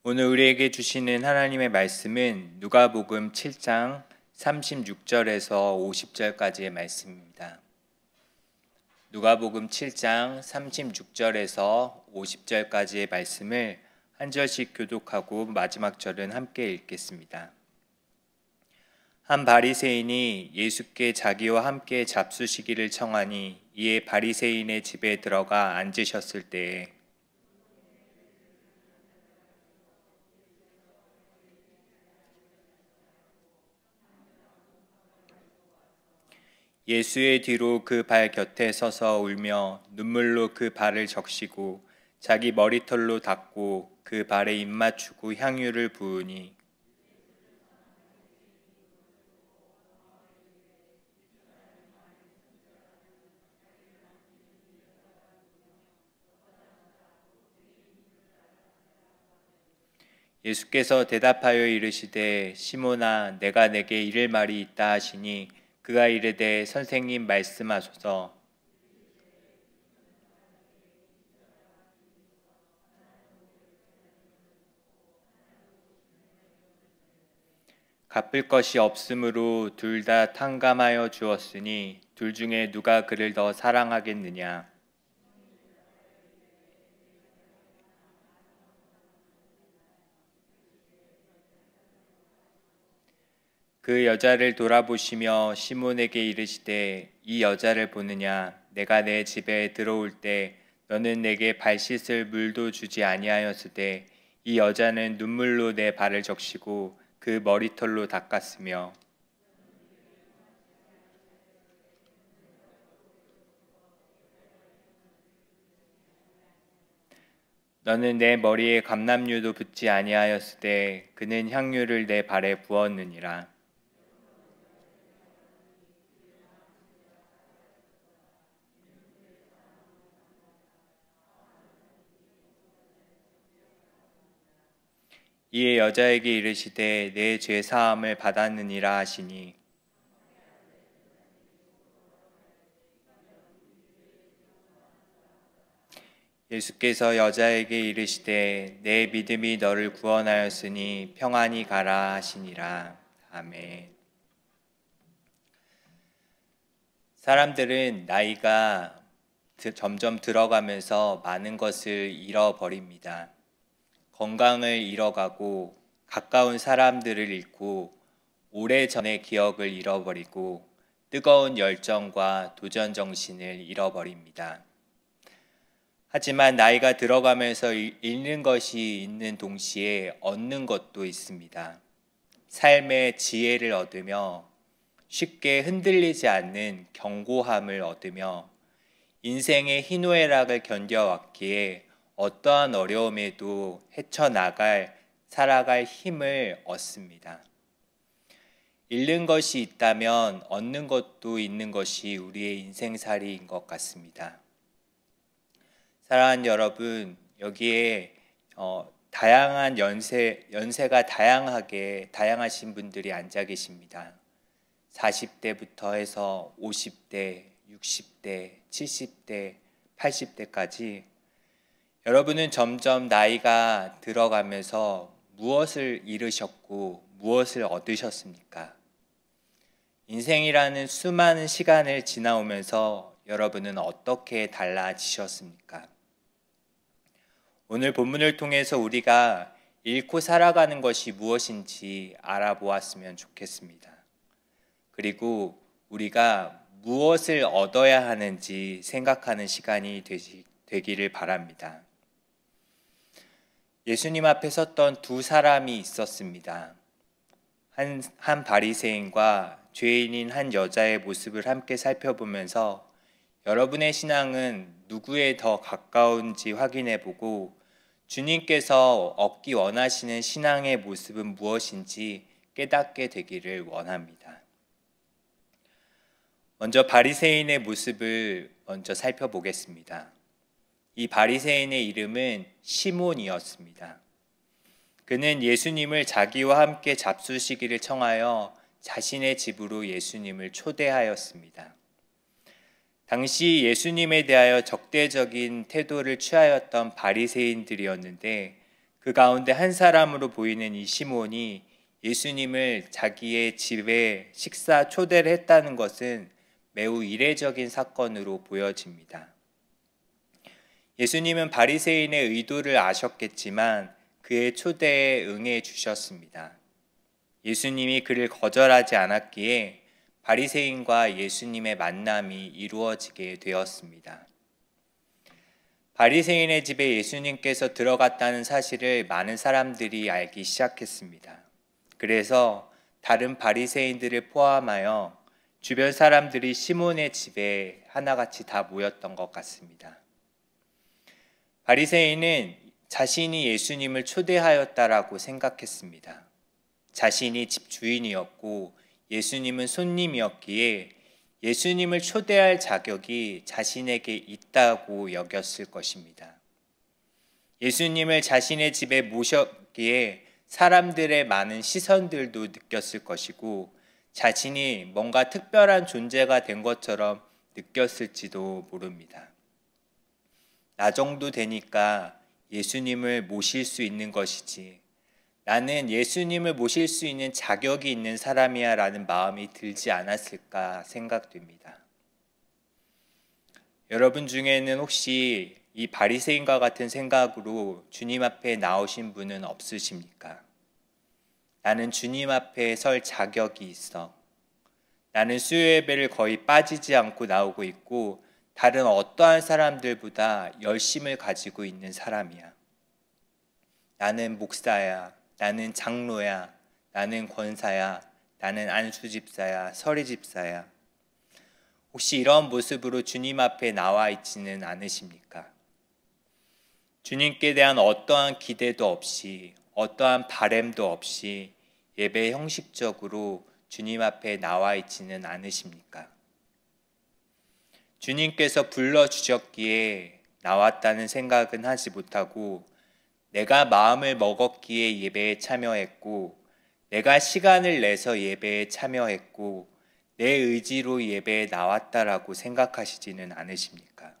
오늘 우리에게 주시는 하나님의 말씀은 누가복음 7장 36절에서 50절까지의 말씀입니다. 누가복음 7장 36절에서 50절까지의 말씀을 한 절씩 교독하고 마지막 절은 함께 읽겠습니다. 한 바리새인이 예수께 자기와 함께 잡수시기를 청하니 이에 바리새인의 집에 들어가 앉으셨을 때에 예수의 뒤로 그 발 곁에 서서 울며 눈물로 그 발을 적시고 자기 머리털로 닦고 그 발에 입 맞추고 향유를 부으니 예수께서 대답하여 이르시되 시몬아 내가 내게 이를 말이 있다 하시니 그가 이르되 선생님 말씀하소서. 갚을 것이 없으므로 둘 다 탕감하여 주었으니 둘 중에 누가 그를 더 사랑하겠느냐. 그 여자를 돌아보시며 시몬에게 이르시되 이 여자를 보느냐. 내가 내 집에 들어올 때 너는 내게 발 씻을 물도 주지 아니하였으되 이 여자는 눈물로 내 발을 적시고 그 머리털로 닦았으며 너는 내 머리에 감람유도 붓지 아니하였으되 그는 향유를 내 발에 부었느니라. 이에 여자에게 이르시되 내 죄 사함을 받았느니라 하시니 예수께서 여자에게 이르시되 내 믿음이 너를 구원하였으니 평안히 가라 하시니라. 아멘. 사람들은 나이가 점점 들어가면서 많은 것을 잃어버립니다. 건강을 잃어가고 가까운 사람들을 잃고 오래전의 기억을 잃어버리고 뜨거운 열정과 도전 정신을 잃어버립니다. 하지만 나이가 들어가면서 잃는 것이 있는 동시에 얻는 것도 있습니다. 삶의 지혜를 얻으며 쉽게 흔들리지 않는 견고함을 얻으며 인생의 희노애락을 견뎌왔기에 어떠한 어려움에도 살아갈 힘을 얻습니다. 잃는 것이 있다면 얻는 것도 있는 것이 우리의 인생살이인 것 같습니다. 사랑하는 여러분, 여기에 다양한 연세가 다양하신 분들이 앉아 계십니다. 40대부터 해서 50대, 60대, 70대, 80대까지 여러분은 점점 나이가 들어가면서 무엇을 잃으셨고 무엇을 얻으셨습니까? 인생이라는 수많은 시간을 지나오면서 여러분은 어떻게 달라지셨습니까? 오늘 본문을 통해서 우리가 잃고 살아가는 것이 무엇인지 알아보았으면 좋겠습니다. 그리고 우리가 무엇을 얻어야 하는지 생각하는 시간이 되기를 바랍니다. 예수님 앞에 섰던 두 사람이 있었습니다. 한 바리새인과 죄인인 한 여자의 모습을 함께 살펴보면서 여러분의 신앙은 누구에 더 가까운지 확인해보고 주님께서 얻기 원하시는 신앙의 모습은 무엇인지 깨닫게 되기를 원합니다. 먼저 바리새인의 모습을 먼저 살펴보겠습니다. 이 바리새인의 이름은 시몬이었습니다. 그는 예수님을 자기와 함께 잡수시기를 청하여 자신의 집으로 예수님을 초대하였습니다. 당시 예수님에 대하여 적대적인 태도를 취하였던 바리새인들이었는데 그 가운데 한 사람으로 보이는 이 시몬이 예수님을 자기의 집에 식사 초대를 했다는 것은 매우 이례적인 사건으로 보여집니다. 예수님은 바리새인의 의도를 아셨겠지만 그의 초대에 응해 주셨습니다. 예수님이 그를 거절하지 않았기에 바리새인과 예수님의 만남이 이루어지게 되었습니다. 바리새인의 집에 예수님께서 들어갔다는 사실을 많은 사람들이 알기 시작했습니다. 그래서 다른 바리새인들을 포함하여 주변 사람들이 시몬의 집에 하나같이 다 모였던 것 같습니다. 바리새인은 자신이 예수님을 초대하였다라고 생각했습니다. 자신이 집 주인이었고 예수님은 손님이었기에 예수님을 초대할 자격이 자신에게 있다고 여겼을 것입니다. 예수님을 자신의 집에 모셨기에 사람들의 많은 시선들도 느꼈을 것이고 자신이 뭔가 특별한 존재가 된 것처럼 느꼈을지도 모릅니다. 나 정도 되니까 예수님을 모실 수 있는 것이지, 나는 예수님을 모실 수 있는 자격이 있는 사람이야 라는 마음이 들지 않았을까 생각됩니다. 여러분 중에는 혹시 이 바리새인과 같은 생각으로 주님 앞에 나오신 분은 없으십니까? 나는 주님 앞에 설 자격이 있어. 나는 수요 예배를 거의 빠지지 않고 나오고 있고 다른 어떠한 사람들보다 열심을 가지고 있는 사람이야. 나는 목사야. 나는 장로야. 나는 권사야. 나는 안수집사야. 서리집사야. 혹시 이런 모습으로 주님 앞에 나와 있지는 않으십니까? 주님께 대한 어떠한 기대도 없이, 어떠한 바램도 없이 예배 형식적으로 주님 앞에 나와 있지는 않으십니까? 주님께서 불러주셨기에 나왔다는 생각은 하지 못하고 내가 마음을 먹었기에 예배에 참여했고 내가 시간을 내서 예배에 참여했고 내 의지로 예배에 나왔다라고 생각하시지는 않으십니까?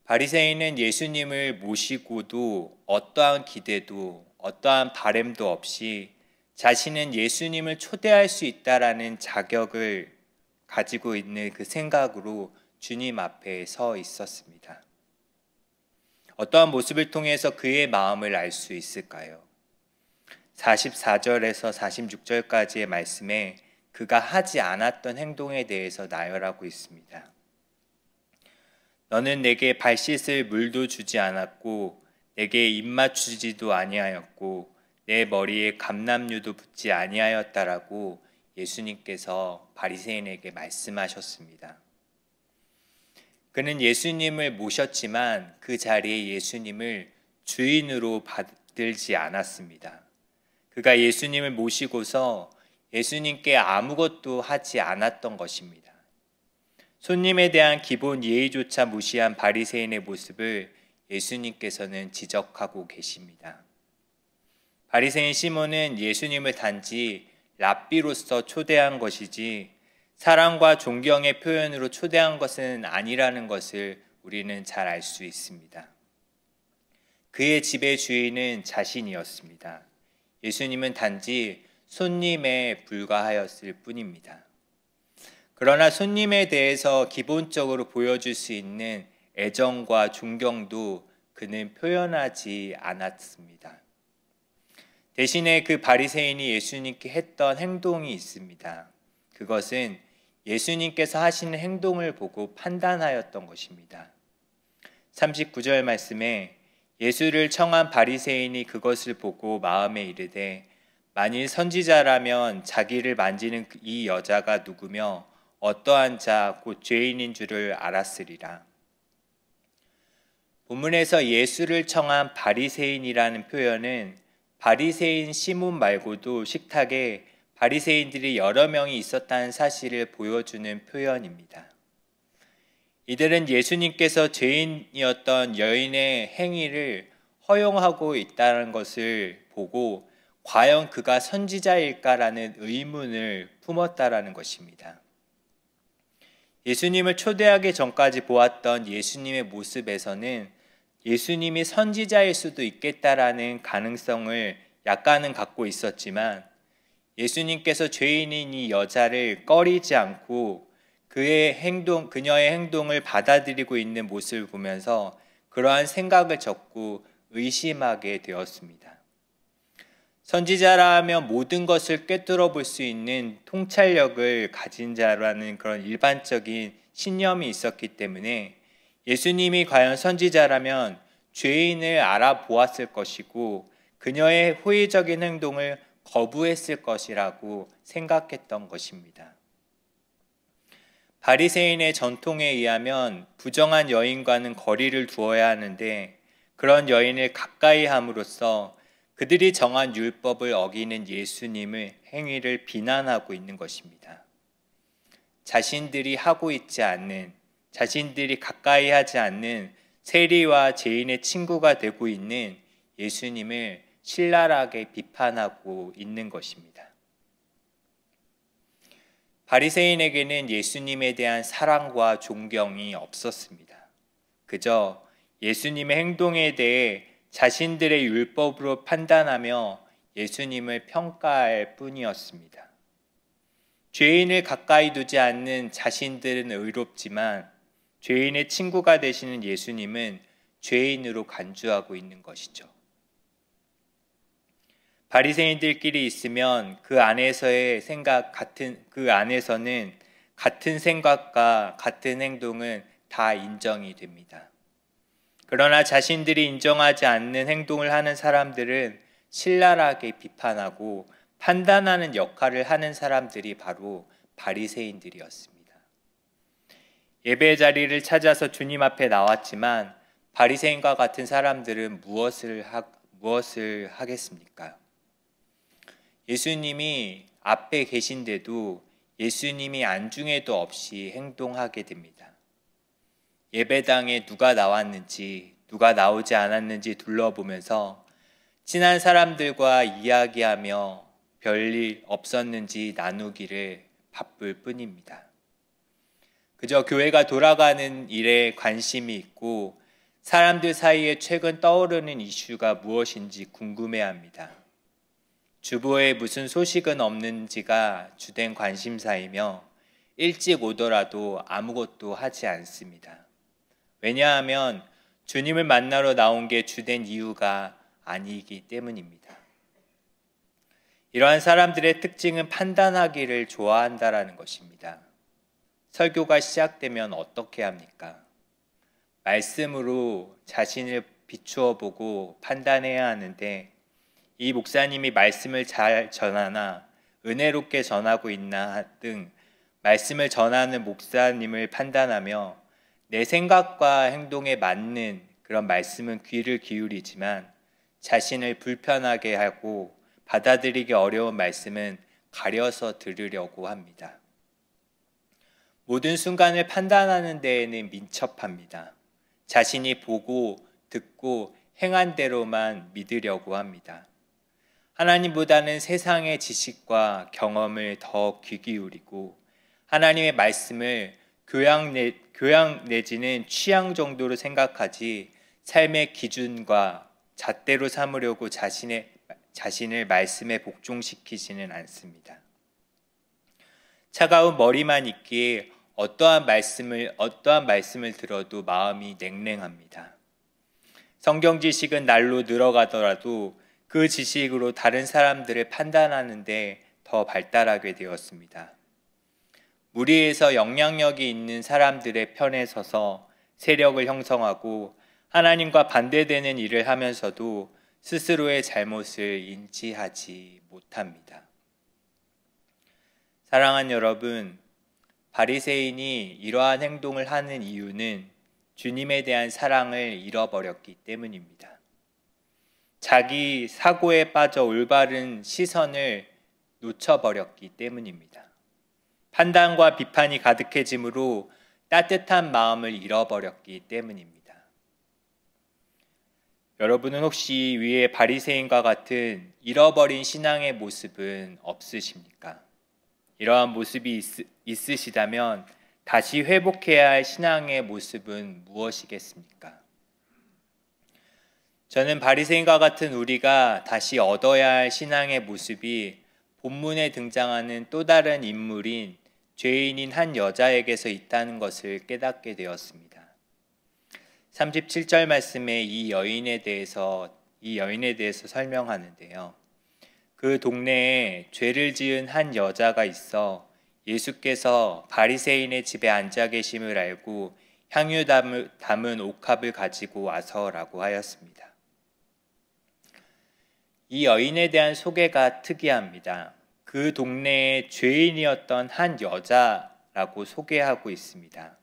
바리새인은 예수님을 모시고도 어떠한 기대도 어떠한 바램도 없이 자신은 예수님을 초대할 수 있다라는 자격을 가지고 있는 그 생각으로 주님 앞에 서 있었습니다. 어떠한 모습을 통해서 그의 마음을 알 수 있을까요? 44절에서 46절까지의 말씀에 그가 하지 않았던 행동에 대해서 나열하고 있습니다. 너는 내게 발 씻을 물도 주지 않았고 내게 입맛 주지도 아니하였고 내 머리에 감람류도 붓지 아니하였다라고 예수님께서 바리새인에게 말씀하셨습니다. 그는 예수님을 모셨지만 그 자리에 예수님을 주인으로 받들지 않았습니다. 그가 예수님을 모시고서 예수님께 아무것도 하지 않았던 것입니다. 손님에 대한 기본 예의조차 무시한 바리새인의 모습을 예수님께서는 지적하고 계십니다. 바리새인 시몬은 예수님을 단지 랍비로서 초대한 것이지 사랑과 존경의 표현으로 초대한 것은 아니라는 것을 우리는 잘 알 수 있습니다. 그의 집의 주인은 자신이었습니다. 예수님은 단지 손님에 불과하였을 뿐입니다. 그러나 손님에 대해서 기본적으로 보여줄 수 있는 애정과 존경도 그는 표현하지 않았습니다. 대신에 그 바리새인이 예수님께 했던 행동이 있습니다. 그것은 예수님께서 하시는 행동을 보고 판단하였던 것입니다. 39절 말씀에 예수를 청한 바리새인이 그것을 보고 마음에 이르되 만일 선지자라면 자기를 만지는 이 여자가 누구며 어떠한 자 곧 죄인인 줄을 알았으리라. 본문에서 예수를 청한 바리새인이라는 표현은 바리새인 시몬 말고도 식탁에 바리새인들이 여러 명이 있었다는 사실을 보여주는 표현입니다. 이들은 예수님께서 죄인이었던 여인의 행위를 허용하고 있다는 것을 보고 과연 그가 선지자일까라는 의문을 품었다라는 것입니다. 예수님을 초대하기 전까지 보았던 예수님의 모습에서는 예수님이 선지자일 수도 있겠다라는 가능성을 약간은 갖고 있었지만 예수님께서 죄인인 이 여자를 꺼리지 않고 그녀의 행동을 받아들이고 있는 모습을 보면서 그러한 생각을 접고 의심하게 되었습니다. 선지자라면 모든 것을 꿰뚫어 볼 수 있는 통찰력을 가진 자라는 그런 일반적인 신념이 있었기 때문에 예수님이 과연 선지자라면 죄인을 알아보았을 것이고 그녀의 호의적인 행동을 거부했을 것이라고 생각했던 것입니다. 바리새인의 전통에 의하면 부정한 여인과는 거리를 두어야 하는데 그런 여인을 가까이 함으로써 그들이 정한 율법을 어기는 예수님의 행위를 비난하고 있는 것입니다. 자신들이 하고 있지 않는, 자신들이 가까이 하지 않는 세리와 죄인의 친구가 되고 있는 예수님을 신랄하게 비판하고 있는 것입니다. 바리새인에게는 예수님에 대한 사랑과 존경이 없었습니다. 그저 예수님의 행동에 대해 자신들의 율법으로 판단하며 예수님을 평가할 뿐이었습니다. 죄인을 가까이 두지 않는 자신들은 의롭지만 죄인의 친구가 되시는 예수님은 죄인으로 간주하고 있는 것이죠. 바리새인들끼리 있으면 그 안에서는 같은 생각과 같은 행동은 다 인정이 됩니다. 그러나 자신들이 인정하지 않는 행동을 하는 사람들은 신랄하게 비판하고 판단하는 역할을 하는 사람들이 바로 바리새인들이었습니다. 예배 자리를 찾아서 주님 앞에 나왔지만 바리새인과 같은 사람들은 무엇을 하겠습니까? 예수님이 앞에 계신데도 예수님이 안중에도 없이 행동하게 됩니다. 예배당에 누가 나왔는지 누가 나오지 않았는지 둘러보면서 친한 사람들과 이야기하며 별일 없었는지 나누기를 바쁠 뿐입니다. 그저 교회가 돌아가는 일에 관심이 있고 사람들 사이에 최근 떠오르는 이슈가 무엇인지 궁금해합니다. 주보에 무슨 소식은 없는지가 주된 관심사이며 일찍 오더라도 아무것도 하지 않습니다. 왜냐하면 주님을 만나러 나온 게 주된 이유가 아니기 때문입니다. 이러한 사람들의 특징은 판단하기를 좋아한다라는 것입니다. 설교가 시작되면 어떻게 합니까? 말씀으로 자신을 비추어 보고 판단해야 하는데 이 목사님이 말씀을 잘 전하나 은혜롭게 전하고 있나 등 말씀을 전하는 목사님을 판단하며 내 생각과 행동에 맞는 그런 말씀은 귀를 기울이지만 자신을 불편하게 하고 받아들이기 어려운 말씀은 가려서 들으려고 합니다. 모든 순간을 판단하는 데에는 민첩합니다. 자신이 보고 듣고 행한 대로만 믿으려고 합니다. 하나님보다는 세상의 지식과 경험을 더 귀 기울이고 하나님의 말씀을 교양 내지는 취향 정도로 생각하지 삶의 기준과 잣대로 삼으려고 자신을 말씀에 복종시키지는 않습니다. 차가운 머리만 있기에 어떠한 말씀을 들어도 마음이 냉랭합니다. 성경 지식은 날로 늘어가더라도 그 지식으로 다른 사람들을 판단하는데 더 발달하게 되었습니다. 무리에서 영향력이 있는 사람들의 편에 서서 세력을 형성하고 하나님과 반대되는 일을 하면서도 스스로의 잘못을 인지하지 못합니다. 사랑하는 여러분, 바리새인이 이러한 행동을 하는 이유는 주님에 대한 사랑을 잃어버렸기 때문입니다. 자기 사고에 빠져 올바른 시선을 놓쳐버렸기 때문입니다. 판단과 비판이 가득해지므로 따뜻한 마음을 잃어버렸기 때문입니다. 여러분은 혹시 위에 바리새인과 같은 잃어버린 신앙의 모습은 없으십니까? 이러한 모습이 있으시다면 다시 회복해야 할 신앙의 모습은 무엇이겠습니까? 저는 바리새인과 같은 우리가 다시 얻어야 할 신앙의 모습이 본문에 등장하는 또 다른 인물인 죄인인 한 여자에게서 있다는 것을 깨닫게 되었습니다. 37절 말씀에 이 여인에 대해서 설명하는데요. 그 동네에 죄를 지은 한 여자가 있어 예수께서 바리새인의 집에 앉아 계심을 알고 향유 담은 옥합을 가지고 와서라고 하였습니다. 이 여인에 대한 소개가 특이합니다. 그 동네에 죄인이었던 한 여자라고 소개하고 있습니다.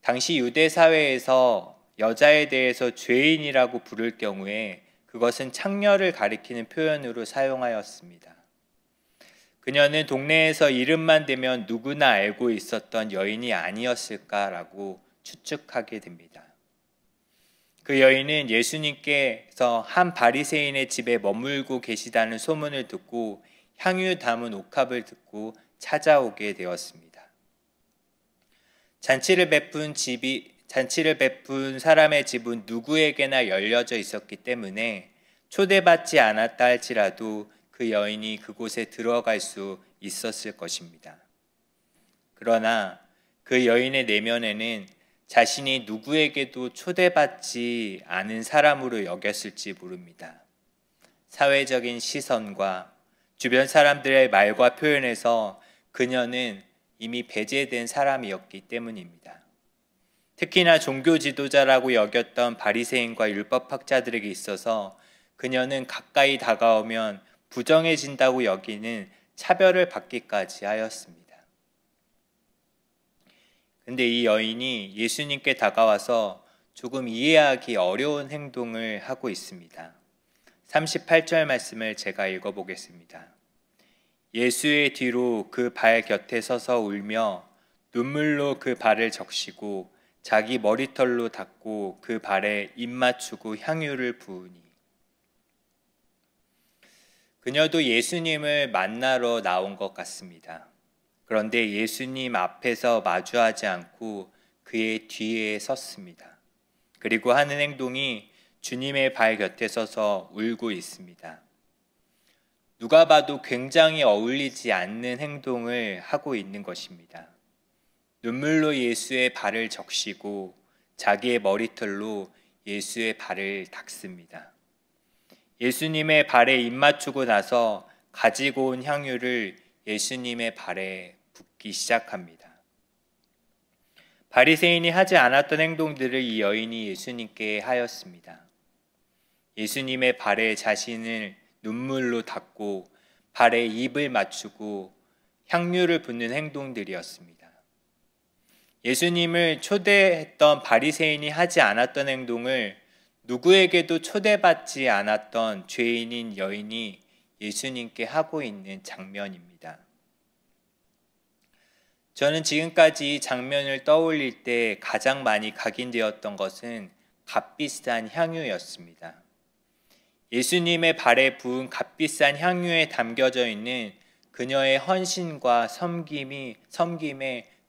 당시 유대 사회에서 여자에 대해서 죄인이라고 부를 경우에 그것은 창녀를 가리키는 표현으로 사용하였습니다. 그녀는 동네에서 이름만 대면 누구나 알고 있었던 여인이 아니었을까라고 추측하게 됩니다. 그 여인은 예수님께서 한 바리새인의 집에 머물고 계시다는 소문을 듣고 향유 담은 옥합을 듣고 찾아오게 되었습니다. 잔치를 베푼 사람의 집은 누구에게나 열려져 있었기 때문에 초대받지 않았다 할지라도 그 여인이 그곳에 들어갈 수 있었을 것입니다. 그러나 그 여인의 내면에는 자신이 누구에게도 초대받지 않은 사람으로 여겼을지 모릅니다. 사회적인 시선과 주변 사람들의 말과 표현에서 그녀는 이미 배제된 사람이었기 때문입니다. 특히나 종교 지도자라고 여겼던 바리새인과 율법학자들에게 있어서 그녀는 가까이 다가오면 부정해진다고 여기는 차별을 받기까지 하였습니다. 근데 이 여인이 예수님께 다가와서 조금 이해하기 어려운 행동을 하고 있습니다. 38절 말씀을 제가 읽어보겠습니다. 예수의 뒤로 그 발 곁에 서서 울며 눈물로 그 발을 적시고 자기 머리털로 닦고 그 발에 입 맞추고 향유를 부으니. 그녀도 예수님을 만나러 나온 것 같습니다. 그런데 예수님 앞에서 마주하지 않고 그의 뒤에 섰습니다. 그리고 하는 행동이 주님의 발 곁에 서서 울고 있습니다. 누가 봐도 굉장히 어울리지 않는 행동을 하고 있는 것입니다. 눈물로 예수의 발을 적시고 자기의 머리털로 예수의 발을 닦습니다. 예수님의 발에 입 맞추고 나서 가지고 온 향유를 예수님의 발에 붓기 시작합니다. 바리새인이 하지 않았던 행동들을 이 여인이 예수님께 하였습니다. 예수님의 발에 자신을 눈물로 닦고 발에 입을 맞추고 향유를 붓는 행동들이었습니다. 예수님을 초대했던 바리새인이 하지 않았던 행동을 누구에게도 초대받지 않았던 죄인인 여인이 예수님께 하고 있는 장면입니다. 저는 지금까지 이 장면을 떠올릴 때 가장 많이 각인되었던 것은 값비싼 향유였습니다. 예수님의 발에 부은 값비싼 향유에 담겨져 있는 그녀의 헌신과 섬김에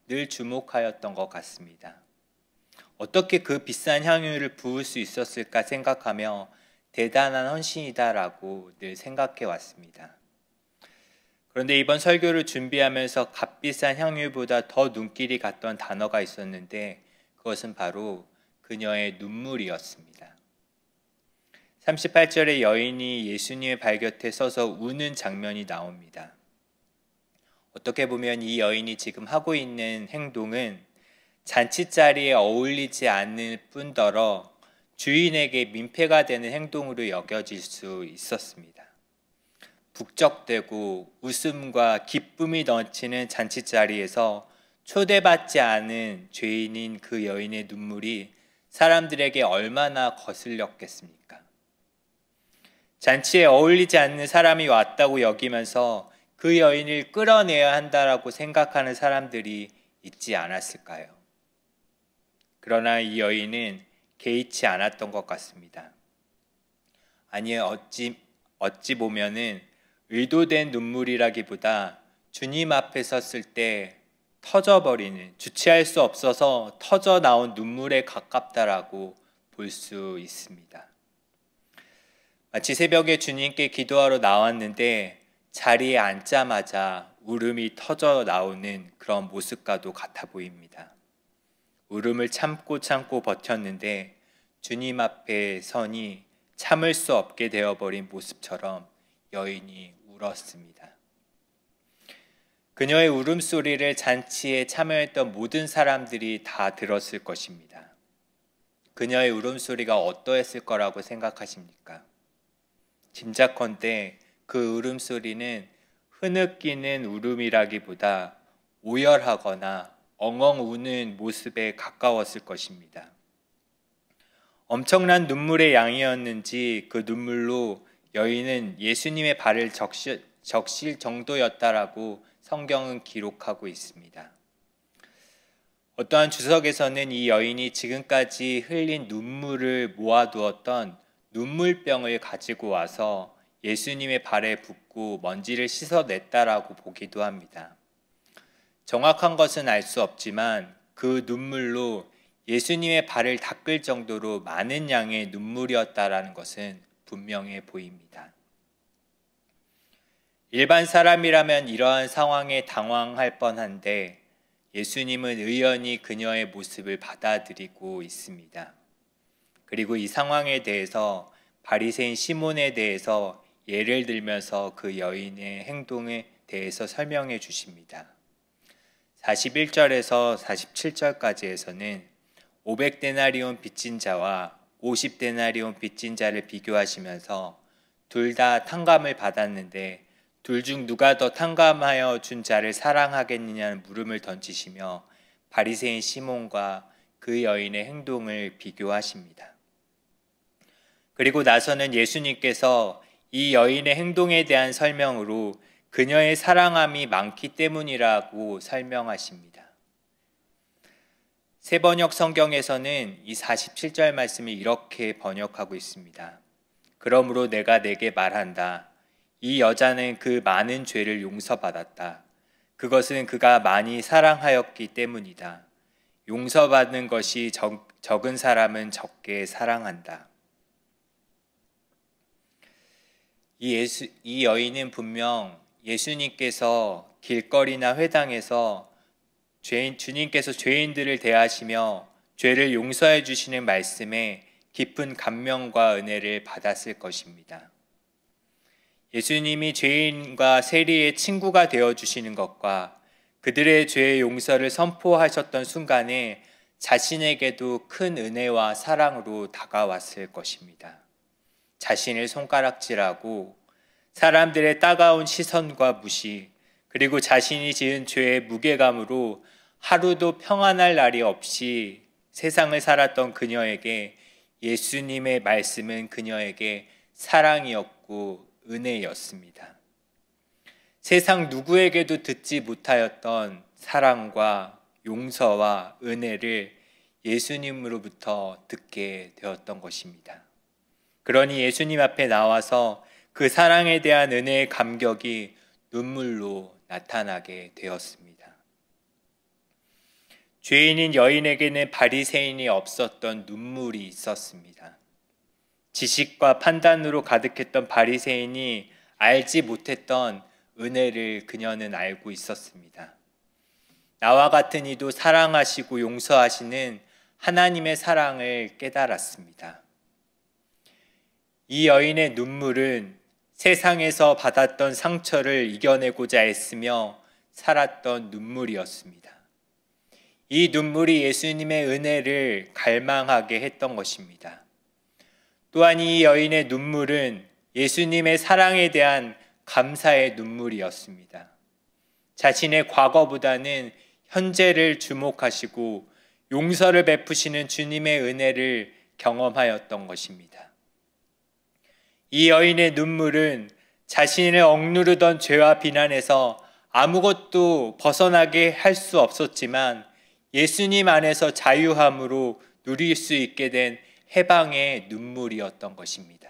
늘 주목하였던 것 같습니다. 어떻게 그 비싼 향유를 부을 수 있었을까 생각하며 대단한 헌신이다라고 늘 생각해 왔습니다. 그런데 이번 설교를 준비하면서 값비싼 향유보다 더 눈길이 갔던 단어가 있었는데 그것은 바로 그녀의 눈물이었습니다. 38절에 여인이 예수님의 발 곁에 서서 우는 장면이 나옵니다. 어떻게 보면 이 여인이 지금 하고 있는 행동은 잔치자리에 어울리지 않을 뿐더러 주인에게 민폐가 되는 행동으로 여겨질 수 있었습니다. 북적대고 웃음과 기쁨이 넘치는 잔치자리에서 초대받지 않은 죄인인 그 여인의 눈물이 사람들에게 얼마나 거슬렸겠습니까? 잔치에 어울리지 않는 사람이 왔다고 여기면서 그 여인을 끌어내야 한다라고 생각하는 사람들이 있지 않았을까요? 그러나 이 여인은 개의치 않았던 것 같습니다. 아니, 어찌 보면은 의도된 눈물이라기보다 주님 앞에 섰을 때 터져버리는, 주체할 수 없어서 터져 나온 눈물에 가깝다라고 볼 수 있습니다. 마치 새벽에 주님께 기도하러 나왔는데 자리에 앉자마자 울음이 터져 나오는 그런 모습과도 같아 보입니다. 울음을 참고 버텼는데 주님 앞에 서니 참을 수 없게 되어버린 모습처럼 여인이 울었습니다. 그녀의 울음소리를 잔치에 참여했던 모든 사람들이 다 들었을 것입니다. 그녀의 울음소리가 어떠했을 거라고 생각하십니까? 짐작컨대 그 울음소리는 흐느끼는 울음이라기보다 오열하거나 엉엉 우는 모습에 가까웠을 것입니다. 엄청난 눈물의 양이었는지 그 눈물로 여인은 예수님의 발을 적실 정도였다라고 성경은 기록하고 있습니다. 어떠한 주석에서는 이 여인이 지금까지 흘린 눈물을 모아두었던 눈물병을 가지고 와서 예수님의 발에 붓고 먼지를 씻어냈다라고 보기도 합니다. 정확한 것은 알 수 없지만 그 눈물로 예수님의 발을 닦을 정도로 많은 양의 눈물이었다라는 것은 분명해 보입니다. 일반 사람이라면 이러한 상황에 당황할 뻔한데 예수님은 의연히 그녀의 모습을 받아들이고 있습니다. 그리고 이 상황에 대해서 바리새인 시몬에 대해서 예를 들면서 그 여인의 행동에 대해서 설명해 주십니다. 41절에서 47절까지에서는 500데나리온 빚진 자와 50데나리온 빚진 자를 비교하시면서 둘 다 탕감을 받았는데 둘 중 누가 더 탕감하여 준 자를 사랑하겠느냐는 물음을 던지시며 바리새인 시몬과 그 여인의 행동을 비교하십니다. 그리고 나서는 예수님께서 이 여인의 행동에 대한 설명으로 그녀의 사랑함이 많기 때문이라고 설명하십니다. 새번역 성경에서는 이 47절 말씀을 이렇게 번역하고 있습니다. 그러므로 내가 내게 말한다. 이 여자는 그 많은 죄를 용서받았다. 그것은 그가 많이 사랑하였기 때문이다. 용서받는 것이 적은 사람은 적게 사랑한다. 이 여인은 분명 예수님께서 길거리나 회당에서 주님께서 죄인들을 대하시며 죄를 용서해 주시는 말씀에 깊은 감명과 은혜를 받았을 것입니다. 예수님이 죄인과 세리의 친구가 되어주시는 것과 그들의 죄의 용서를 선포하셨던 순간에 자신에게도 큰 은혜와 사랑으로 다가왔을 것입니다. 자신을 손가락질하고 사람들의 따가운 시선과 무시, 그리고 자신이 지은 죄의 무게감으로 하루도 평안할 날이 없이 세상을 살았던 그녀에게 예수님의 말씀은 그녀에게 사랑이었고 은혜였습니다. 세상 누구에게도 듣지 못하였던 사랑과 용서와 은혜를 예수님으로부터 듣게 되었던 것입니다. 그러니 예수님 앞에 나와서 그 사랑에 대한 은혜의 감격이 눈물로 나타나게 되었습니다. 죄인인 여인에게는 바리새인이 없었던 눈물이 있었습니다. 지식과 판단으로 가득했던 바리새인이 알지 못했던 은혜를 그녀는 알고 있었습니다. 나와 같은 이도 사랑하시고 용서하시는 하나님의 사랑을 깨달았습니다. 이 여인의 눈물은 세상에서 받았던 상처를 이겨내고자 애쓰며 살았던 눈물이었습니다. 이 눈물이 예수님의 은혜를 갈망하게 했던 것입니다. 또한 이 여인의 눈물은 예수님의 사랑에 대한 감사의 눈물이었습니다. 자신의 과거보다는 현재를 주목하시고 용서를 베푸시는 주님의 은혜를 경험하였던 것입니다. 이 여인의 눈물은 자신을 억누르던 죄와 비난에서 아무것도 벗어나게 할 수 없었지만 예수님 안에서 자유함으로 누릴 수 있게 된 해방의 눈물이었던 것입니다.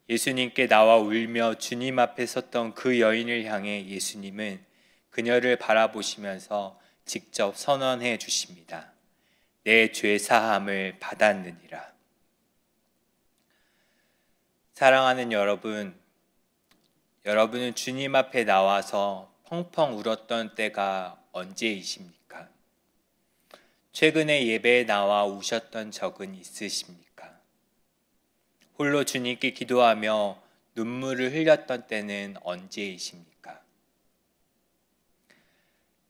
예수님께 나와 울며 주님 앞에 섰던 그 여인을 향해 예수님은 그녀를 바라보시면서 직접 선언해 주십니다. 내 죄 사함을 받았느니라. 사랑하는 여러분, 여러분은 주님 앞에 나와서 펑펑 울었던 때가 언제이십니까? 최근에 예배에 나와 우셨던 적은 있으십니까? 홀로 주님께 기도하며 눈물을 흘렸던 때는 언제이십니까?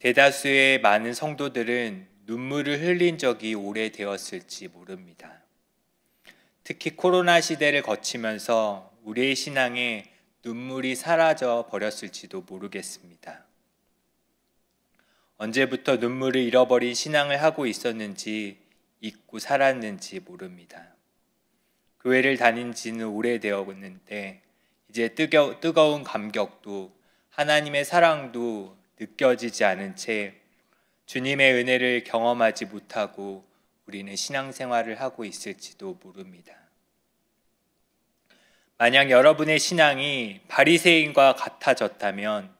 대다수의 많은 성도들은 눈물을 흘린 적이 오래되었을지 모릅니다. 특히 코로나 시대를 거치면서 우리의 신앙에 눈물이 사라져 버렸을지도 모르겠습니다. 언제부터 눈물을 잃어버린 신앙을 하고 있었는지 잊고 살았는지 모릅니다. 교회를 다닌 지는 오래되었는데 이제 뜨거운 감격도 하나님의 사랑도 느껴지지 않은 채 주님의 은혜를 경험하지 못하고 우리는 신앙생활을 하고 있을지도 모릅니다. 만약 여러분의 신앙이 바리새인과 같아졌다면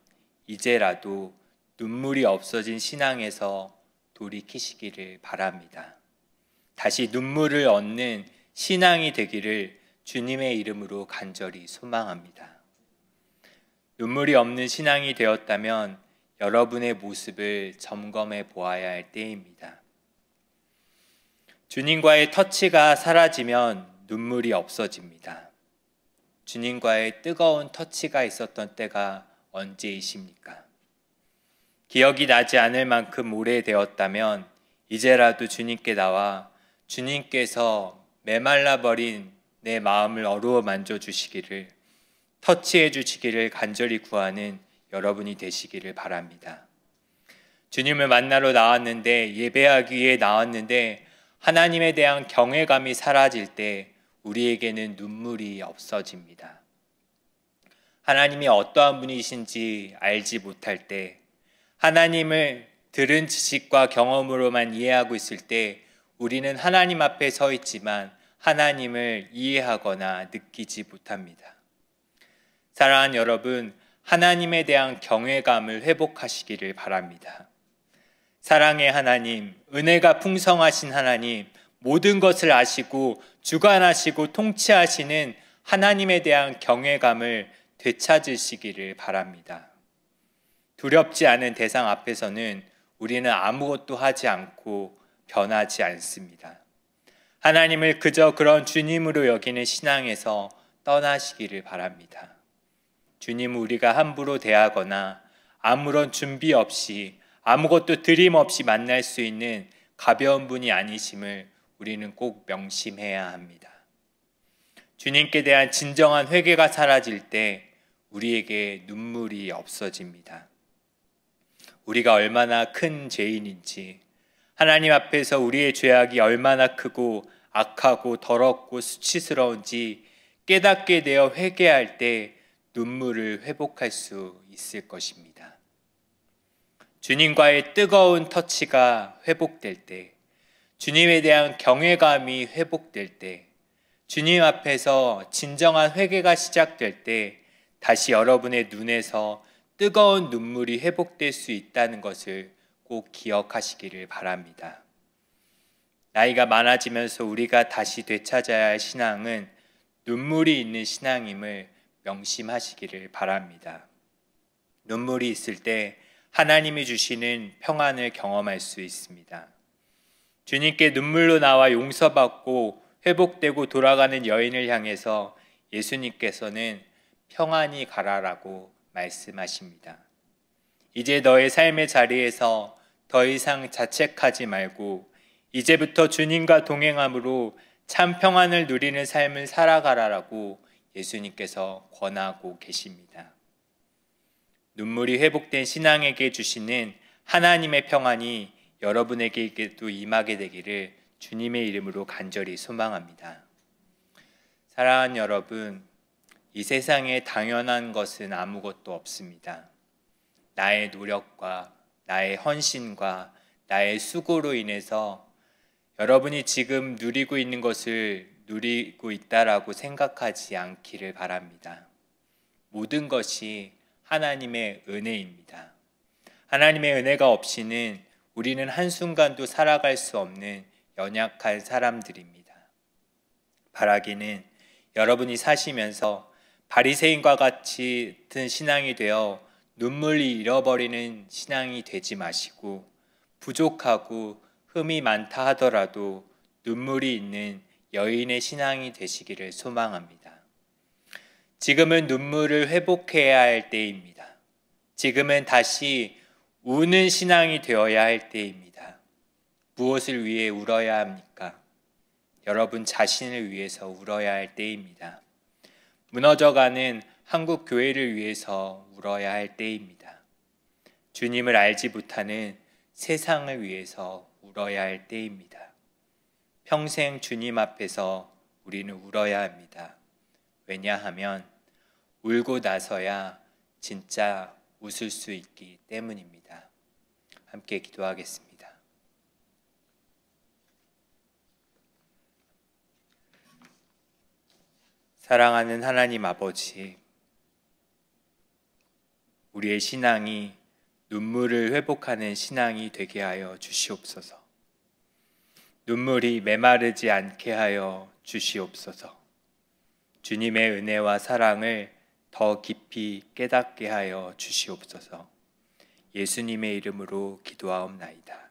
이제라도 눈물이 없어진 신앙에서 돌이키시기를 바랍니다. 다시 눈물을 얻는 신앙이 되기를 주님의 이름으로 간절히 소망합니다. 눈물이 없는 신앙이 되었다면 여러분의 모습을 점검해 보아야 할 때입니다. 주님과의 터치가 사라지면 눈물이 없어집니다. 주님과의 뜨거운 터치가 있었던 때가 언제이십니까? 기억이 나지 않을 만큼 오래되었다면 이제라도 주님께 나와 주님께서 메말라버린 내 마음을 어루어 만져주시기를, 터치해 주시기를 간절히 구하는 여러분이 되시기를 바랍니다. 주님을 만나러 나왔는데, 예배하기 위해 나왔는데 하나님에 대한 경외감이 사라질 때 우리에게는 눈물이 없어집니다. 하나님이 어떠한 분이신지 알지 못할 때, 하나님을 들은 지식과 경험으로만 이해하고 있을 때 우리는 하나님 앞에 서 있지만 하나님을 이해하거나 느끼지 못합니다. 사랑하는 여러분, 하나님에 대한 경외감을 회복하시기를 바랍니다. 사랑의 하나님, 은혜가 풍성하신 하나님, 모든 것을 아시고 주관하시고 통치하시는 하나님에 대한 경외감을 되찾으시기를 바랍니다. 두렵지 않은 대상 앞에서는 우리는 아무것도 하지 않고 변하지 않습니다. 하나님을 그저 그런 주님으로 여기는 신앙에서 떠나시기를 바랍니다. 주님, 우리가 함부로 대하거나 아무런 준비 없이 아무것도 드림 없이 만날 수 있는 가벼운 분이 아니심을 우리는 꼭 명심해야 합니다. 주님께 대한 진정한 회개가 사라질 때 우리에게 눈물이 없어집니다. 우리가 얼마나 큰 죄인인지, 하나님 앞에서 우리의 죄악이 얼마나 크고 악하고 더럽고 수치스러운지 깨닫게 되어 회개할 때 눈물을 회복할 수 있을 것입니다. 주님과의 뜨거운 터치가 회복될 때, 주님에 대한 경외감이 회복될 때, 주님 앞에서 진정한 회개가 시작될 때 다시 여러분의 눈에서 뜨거운 눈물이 회복될 수 있다는 것을 꼭 기억하시기를 바랍니다. 나이가 많아지면서 우리가 다시 되찾아야 할 신앙은 눈물이 있는 신앙임을 명심하시기를 바랍니다. 눈물이 있을 때 하나님이 주시는 평안을 경험할 수 있습니다. 주님께 눈물로 나와 용서받고 회복되고 돌아가는 여인을 향해서 예수님께서는 평안히 가라라고 말씀하십니다. 이제 너의 삶의 자리에서 더 이상 자책하지 말고 이제부터 주님과 동행함으로 참 평안을 누리는 삶을 살아가라라고 예수님께서 권하고 계십니다. 눈물이 회복된 신앙에게 주시는 하나님의 평안이 여러분에게도 임하게 되기를 주님의 이름으로 간절히 소망합니다. 사랑하는 여러분, 이 세상에 당연한 것은 아무것도 없습니다. 나의 노력과 나의 헌신과 나의 수고로 인해서 여러분이 지금 누리고 있는 것을 누리고 있다라고 생각하지 않기를 바랍니다. 모든 것이 하나님의 은혜입니다. 하나님의 은혜가 없이는 우리는 한순간도 살아갈 수 없는 연약한 사람들입니다. 바라기는 여러분이 사시면서 바리새인과 같은 신앙이 되어 눈물을 잃어버리는 신앙이 되지 마시고, 부족하고 흠이 많다 하더라도 눈물이 있는 여인의 신앙이 되시기를 소망합니다. 지금은 눈물을 회복해야 할 때입니다. 지금은 다시 우는 신앙이 되어야 할 때입니다. 무엇을 위해 울어야 합니까? 여러분 자신을 위해서 울어야 할 때입니다. 무너져가는 한국 교회를 위해서 울어야 할 때입니다. 주님을 알지 못하는 세상을 위해서 울어야 할 때입니다. 평생 주님 앞에서 우리는 울어야 합니다. 왜냐하면 울고 나서야 진짜 웃을 수 있기 때문입니다. 함께 기도하겠습니다. 사랑하는 하나님 아버지, 우리의 신앙이 눈물을 회복하는 신앙이 되게 하여 주시옵소서. 눈물이 메마르지 않게 하여 주시옵소서. 주님의 은혜와 사랑을 더 깊이 깨닫게 하여 주시옵소서. 예수님의 이름으로 기도하옵나이다.